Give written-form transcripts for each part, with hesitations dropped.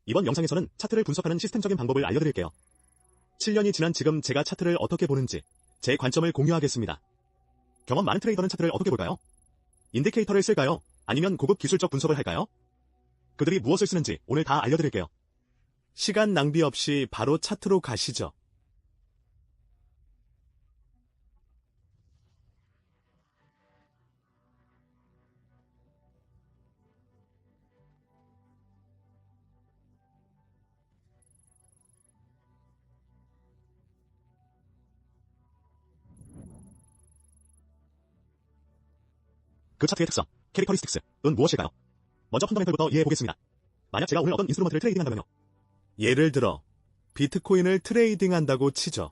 이번 영상에서는 차트를 분석하는 시스템적인 방법을 알려드릴게요. 7년이 지난 지금 제가 차트를 어떻게 보는지 제 관점을 공유하겠습니다. 경험 많은 트레이더는 차트를 어떻게 볼까요? 인디케이터를 쓸까요? 아니면 고급 기술적 분석을 할까요? 그들이 무엇을 쓰는지 오늘 다 알려드릴게요. 시간 낭비 없이 바로 차트로 가시죠. 그 차트의 특성, 캐릭터리스틱스는 무엇일까요? 먼저 펀더멘털부터 이해해보겠습니다. 만약 제가 오늘 어떤 인스트루먼트를 트레이딩한다면요. 예를 들어 비트코인을 트레이딩한다고 치죠.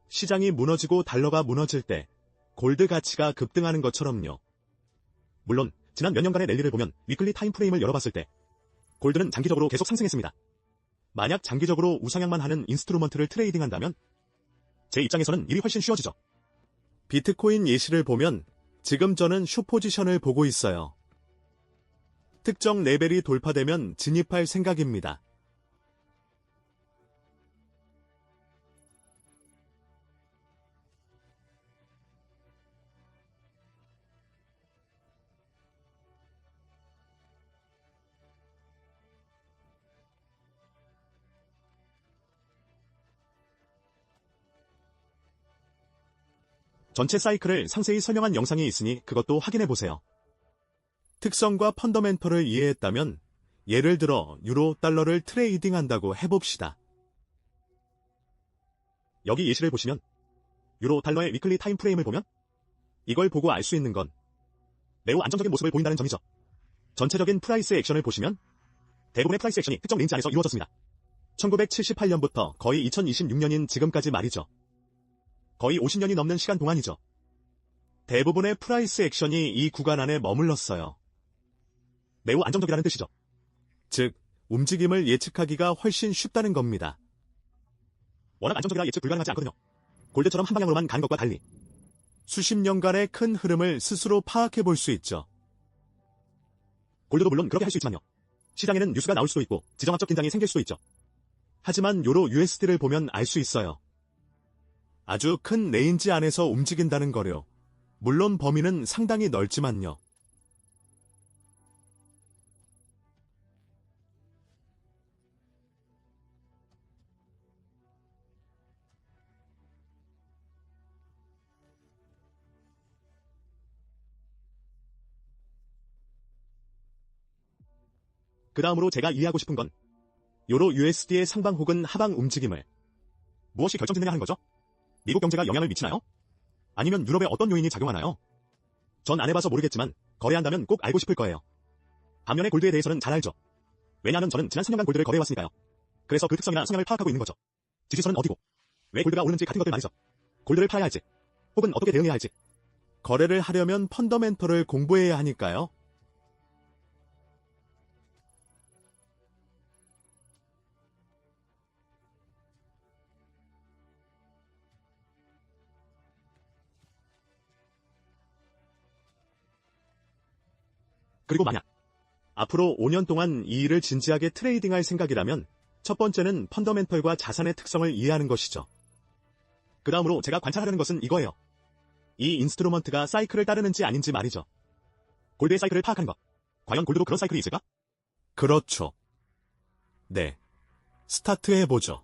시장이 무너지고 달러가 무너질 때 골드 가치가 급등하는 것처럼요. 물론 지난 몇 년간의 랠리를 보면 위클리 타임프레임을 열어봤을 때 골드는 장기적으로 계속 상승했습니다. 만약 장기적으로 우상향만 하는 인스트루먼트를 트레이딩한다면 제 입장에서는 일이 훨씬 쉬워지죠. 비트코인 예시를 보면 지금 저는 숏포지션을 보고 있어요. 특정 레벨이 돌파되면 진입할 생각입니다. 전체 사이클을 상세히 설명한 영상이 있으니 그것도 확인해보세요. 특성과 펀더멘털을 이해했다면 예를 들어 유로 달러를 트레이딩한다고 해봅시다. 여기 예시를 보시면 유로 달러의 위클리 타임프레임을 보면 이걸 보고 알 수 있는 건 매우 안정적인 모습을 보인다는 점이죠. 전체적인 프라이스 액션을 보시면 대부분의 프라이스 액션이 특정 렌즈 안에서 이루어졌습니다. 1978년부터 거의 2026년인 지금까지 말이죠. 거의 50년이 넘는 시간 동안이죠. 대부분의 프라이스 액션이 이 구간 안에 머물렀어요. 매우 안정적이라는 뜻이죠. 즉, 움직임을 예측하기가 훨씬 쉽다는 겁니다. 워낙 안정적이라 예측 불가능하지 않거든요. 골드처럼 한 방향으로만 가는 것과 달리 수십 년간의 큰 흐름을 스스로 파악해 볼 수 있죠. 골드도 물론 그렇게 할 수 있지만요. 시장에는 뉴스가 나올 수도 있고 지정학적 긴장이 생길 수도 있죠. 하지만 유로 USD를 보면 알 수 있어요. 아주 큰 레인지 안에서 움직인다는 거요. 물론 범위는 상당히 넓지만요. 그 다음으로 제가 이해하고 싶은 건 유로 USD의 상방 혹은 하방 움직임을 무엇이 결정짓느냐 하는 거죠? 미국 경제가 영향을 미치나요? 아니면 유럽의 어떤 요인이 작용하나요? 전 안 해봐서 모르겠지만 거래한다면 꼭 알고 싶을 거예요. 반면에 골드에 대해서는 잘 알죠. 왜냐하면 저는 지난 3년간 골드를 거래해왔으니까요. 그래서 그 특성이나 성향을 파악하고 있는 거죠. 지지선은 어디고 왜 골드가 오르는지 같은 것들 말이죠. 골드를 팔아야 할지 혹은 어떻게 대응해야 할지. 거래를 하려면 펀더멘털을 공부해야 하니까요. 그리고 만약 앞으로 5년 동안 이 일을 진지하게 트레이딩할 생각이라면 첫 번째는 펀더멘털과 자산의 특성을 이해하는 것이죠. 그 다음으로 제가 관찰하려는 것은 이거예요. 이 인스트루먼트가 사이클을 따르는지 아닌지 말이죠. 골드의 사이클을 파악하는 것. 과연 골드도 그런 사이클이 있을까? 그렇죠. 네. 스타트해보죠.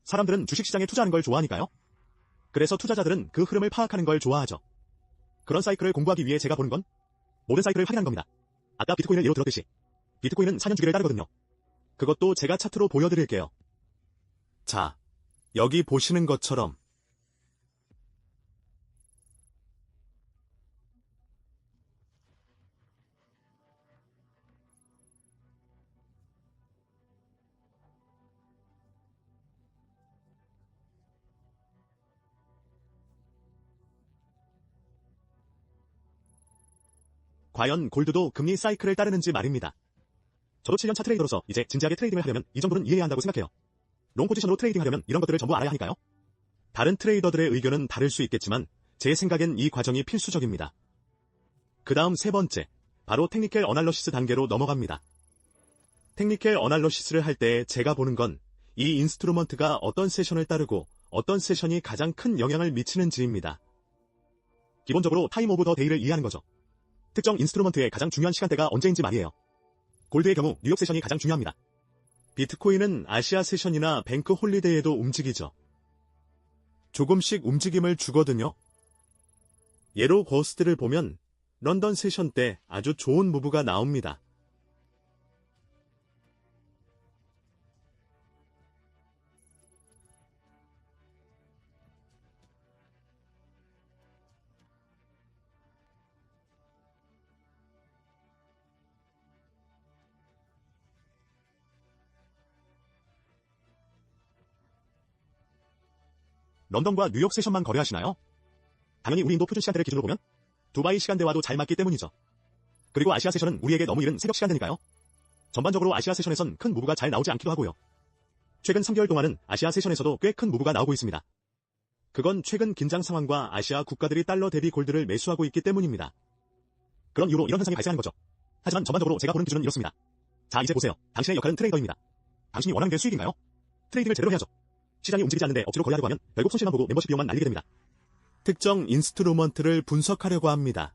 사람들은 주식시장에 투자하는 걸 좋아하니까요. 그래서 투자자들은 그 흐름을 파악하는 걸 좋아하죠. 그런 사이클을 공부하기 위해 제가 보는 건 모든 사이클을 확인하는 겁니다. 아까 비트코인을 예로 들었듯이 비트코인은 4년 주기를 따르거든요. 그것도 제가 차트로 보여드릴게요. 자, 여기 보시는 것처럼 과연 골드도 금리 사이클을 따르는지 말입니다. 저도 7년차 트레이더로서 이제 진지하게 트레이딩을 하려면 이 정도는 이해해야 한다고 생각해요. 롱 포지션으로 트레이딩하려면 이런 것들을 전부 알아야 하니까요. 다른 트레이더들의 의견은 다를 수 있겠지만 제 생각엔 이 과정이 필수적입니다. 그 다음 세 번째, 바로 테크니컬 어널러시스 단계로 넘어갑니다. 테크니컬 어널러시스를 할 때 제가 보는 건 이 인스트루먼트가 어떤 세션을 따르고 어떤 세션이 가장 큰 영향을 미치는지입니다. 기본적으로 타임 오브 더 데이를 이해하는 거죠. 특정 인스트루먼트의 가장 중요한 시간대가 언제인지 말이에요. 골드의 경우 뉴욕 세션이 가장 중요합니다. 비트코인은 아시아 세션이나 뱅크 홀리데이에도 움직이죠. 조금씩 움직임을 주거든요. 예로 버스트를 보면 런던 세션 때 아주 좋은 무브가 나옵니다. 런던과 뉴욕 세션만 거래하시나요? 당연히 우리 인도 표준 시간대를 기준으로 보면 두바이 시간대와도 잘 맞기 때문이죠. 그리고 아시아 세션은 우리에게 너무 이른 새벽 시간대니까요. 전반적으로 아시아 세션에선 큰 무브가 잘 나오지 않기도 하고요. 최근 3개월 동안은 아시아 세션에서도 꽤 큰 무브가 나오고 있습니다. 그건 최근 긴장 상황과 아시아 국가들이 달러 대비 골드를 매수하고 있기 때문입니다. 그런 이유로 이런 현상이 발생하는 거죠. 하지만 전반적으로 제가 보는 기준은 이렇습니다. 자, 이제 보세요. 당신의 역할은 트레이더입니다. 당신이 원하는 게 수익인가요? 트레이딩을 제대로 해야죠. 시장이 움직이지 않는데 억지로 거래하려고 하면 결국 손실만 보고 멤버십 비용만 날리게 됩니다. 특정 인스트루먼트를 분석하려고 합니다.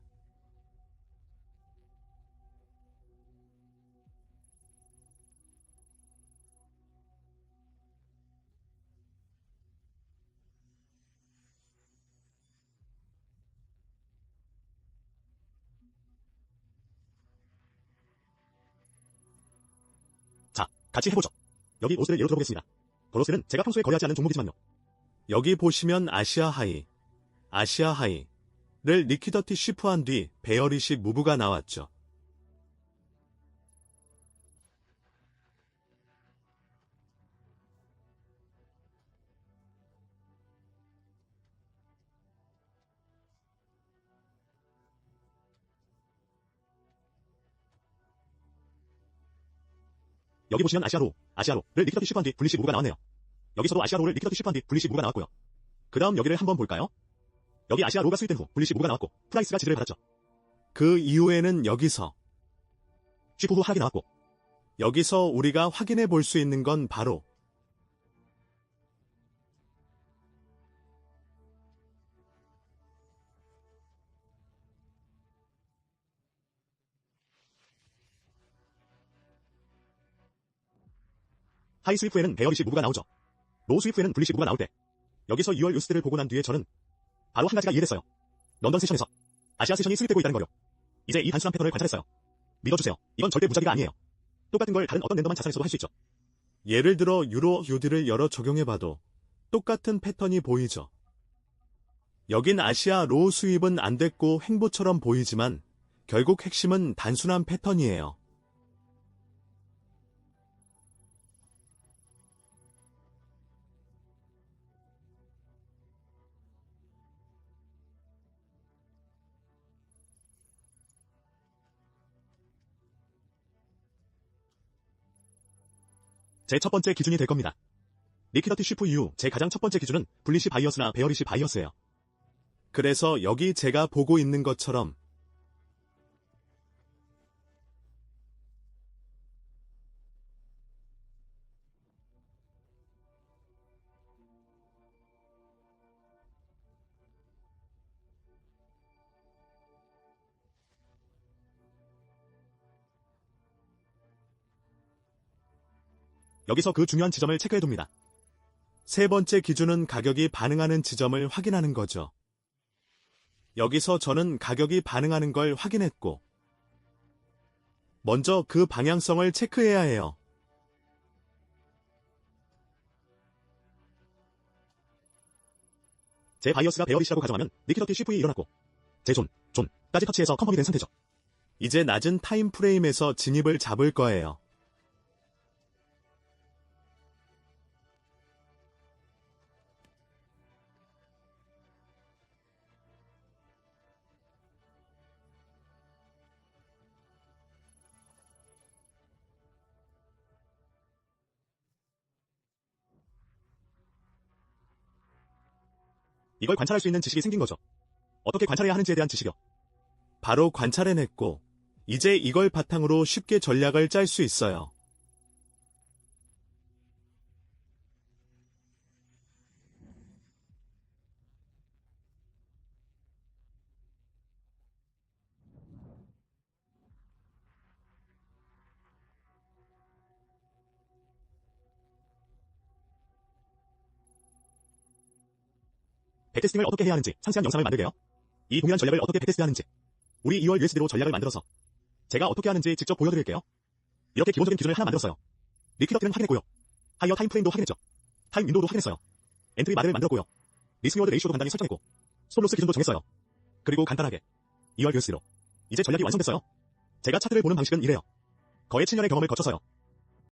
자, 같이 해보죠. 여기 로스를 예로 들어보겠습니다. 로스는 제가 평소에 거래하지 않는 종목이지만요. 여기 보시면 아시아 하이를 리퀴더티 쉬프한 뒤 베어리시 무브가 나왔죠. 여기 보시면 아시아로를 리퀴더티 쉬프한 뒤 불리시 무브가 나왔네요. 여기서도 아시아로를 리퀴더티 쉬프한 뒤 불리시 무브가 나왔고요. 그 다음 여기를 한번 볼까요? 여기 아시아로가 수입된 후 불리시 무브가 나왔고 프라이스가 지지를 받았죠. 그 이후에는 여기서 쉬프 후 하락이 나왔고 여기서 우리가 확인해 볼 수 있는 건 바로 하이 스위프 후에는 베어리시 무브가 나오죠. 로우 스위프 후에는 불리시 무브가 나올 때 여기서 6월 뉴스들을 보고 난 뒤에 저는 바로 한 가지가 이해됐어요. 런던 세션에서 아시아 세션이 수립되고 있다는 거요. 이제 이 단순한 패턴을 관찰했어요. 믿어주세요. 이건 절대 무작위가 아니에요. 똑같은 걸 다른 어떤 랜덤한 자산에서도 할 수 있죠. 예를 들어 유로 UD를 열어 적용해봐도 똑같은 패턴이 보이죠. 여긴 아시아 로우 수입은 안 됐고 횡보처럼 보이지만 결국 핵심은 단순한 패턴이에요. 제 첫 번째 기준이 될 겁니다. 리퀴더티 쉬프 이후 제 가장 첫 번째 기준은 불리시 바이어스나 베어리시 바이어스예요. 그래서 여기 제가 보고 있는 것처럼 여기서 그 중요한 지점을 체크해둡니다. 세 번째 기준은 가격이 반응하는 지점을 확인하는 거죠. 여기서 저는 가격이 반응하는 걸 확인했고 먼저 그 방향성을 체크해야 해요. 제 바이어스가 베어리시라고 가정하면 리퀴더티 쉬프이 일어났고 제 존까지 터치해서 컨펌이 된 상태죠. 이제 낮은 타임 프레임에서 진입을 잡을 거예요. 이걸 관찰할 수 있는 지식이 생긴 거죠. 어떻게 관찰해야 하는지에 대한 지식이요. 바로 관찰해냈고, 이제 이걸 바탕으로 쉽게 전략을 짤 수 있어요. 백테스팅을 어떻게 해야 하는지 상세한 영상을 만들게요. 이 동일한 전략을 어떻게 백테스트하는지 우리 2월 USD로 전략을 만들어서 제가 어떻게 하는지 직접 보여드릴게요. 이렇게 기본적인 기준을 하나 만들었어요. 리퀴더티는 확인했고요. 하이어 타임 프레임도 확인했죠. 타임 윈도우도 확인했어요. 엔트리 마드를 만들었고요. 리스크 리워드 레이쇼도 간단히 설정했고 스톱로스 기준도 정했어요. 그리고 간단하게 2월 USD로 이제 전략이 완성됐어요. 제가 차트를 보는 방식은 이래요. 거의 7년의 경험을 거쳐서요.